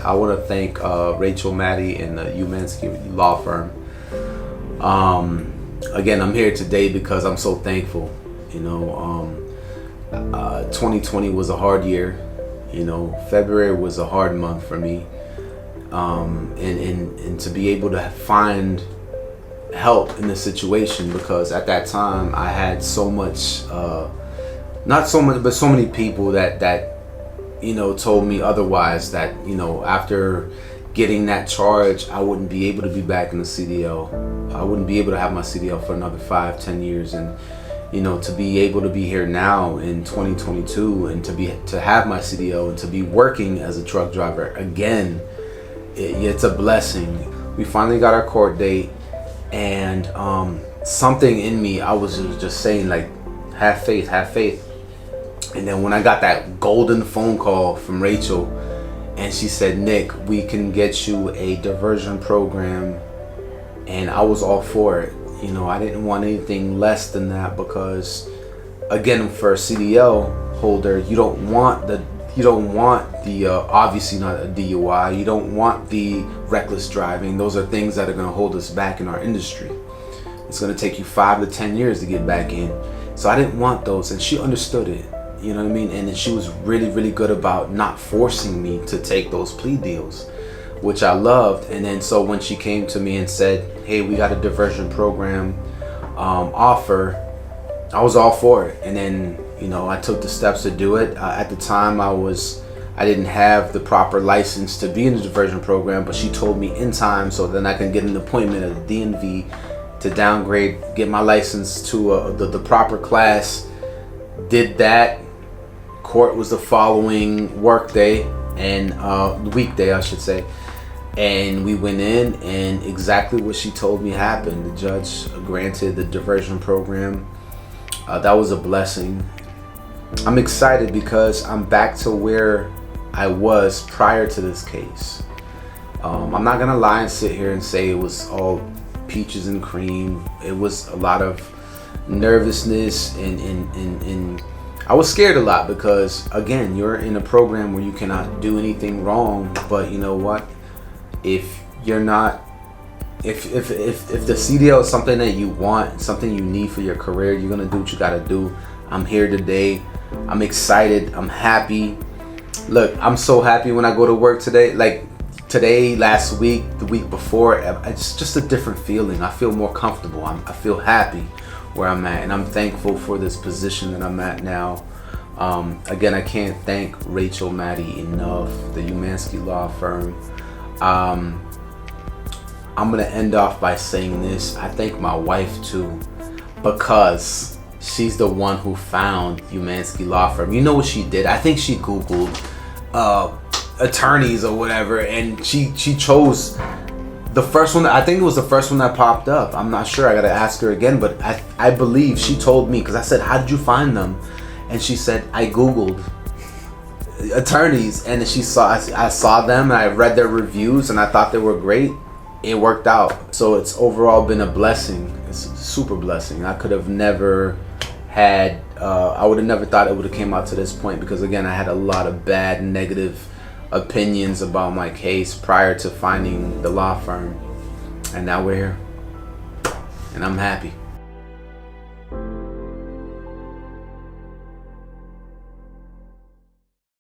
I want to thank Rachel Maddie and the Umansky law firm. Again, I'm here today because I'm so thankful. 2020 was a hard year. February was a hard month for me. And to be able to find help in the situation, because at that time I had so much, not so much, but so many people that told me otherwise, that after getting that charge I wouldn't be able to be back in the CDL. I wouldn't be able to have my CDL for another 5-10 years. And to be able to be here now in 2022 and to have my CDL and to be working as a truck driver again, it's a blessing. We finally got our court date, and something in me, I was just saying, like, have faith, have faith. And then when I got that golden phone call from Rachel, and she said, Nick, we can get you a diversion program, and I was all for it. I didn't want anything less than that, because again, for a CDL holder, you don't want the obviously not a DUI, you don't want the reckless driving. Those are things that are going to hold us back in our industry. It's going to take you 5 to 10 years to get back in. So I didn't want those, and she understood it. You know what I mean? And then she was really, really good about not forcing me to take those plea deals, which I loved. And then so when she came to me and said, hey, we got a diversion program offer, I was all for it. And then I took the steps to do it. At the time I didn't have the proper license to be in the diversion program, but she told me in time so then I can get an appointment at the DMV to downgrade, get my license to the proper class. Did that. Court was the following workday, and weekday I should say, and we went in, and exactly what she told me happened. The judge granted the diversion program. That was a blessing. I'm excited because I'm back to where I was prior to this case. I'm not gonna lie and sit here and say it was all peaches and cream. It was a lot of nervousness, and I was scared a lot, because again, you're in a program where you cannot do anything wrong. But you know what? If you're not, if the CDL is something that you want, something you need for your career, you're gonna do what you gotta do. I'm here today. I'm excited. I'm happy. Look, I'm so happy when I go to work today. Like today, last week, the week before, it's just a different feeling. I feel more comfortable. I feel happy where I'm at, and I'm thankful for this position that I'm at now. Again, I can't thank Rachel Maddie enough, the Umansky law firm. I'm gonna end off by saying this. I thank my wife too, because she's the one who found Umansky law firm. You know what she did? I think she Googled attorneys or whatever, and she chose the first one. I think it was the first one that popped up. I'm not sure. I gotta ask her again, but I believe she told me, because I said, how did you find them? And she said, I Googled attorneys, and I saw them, and I read their reviews, and I thought they were great. It worked out. So it's overall been a blessing. It's a super blessing. I could have never had, I would have never thought it would have came out to this point, because again, I had a lot of bad, negative opinions about my case prior to finding the law firm, and now we're here, and I'm happy.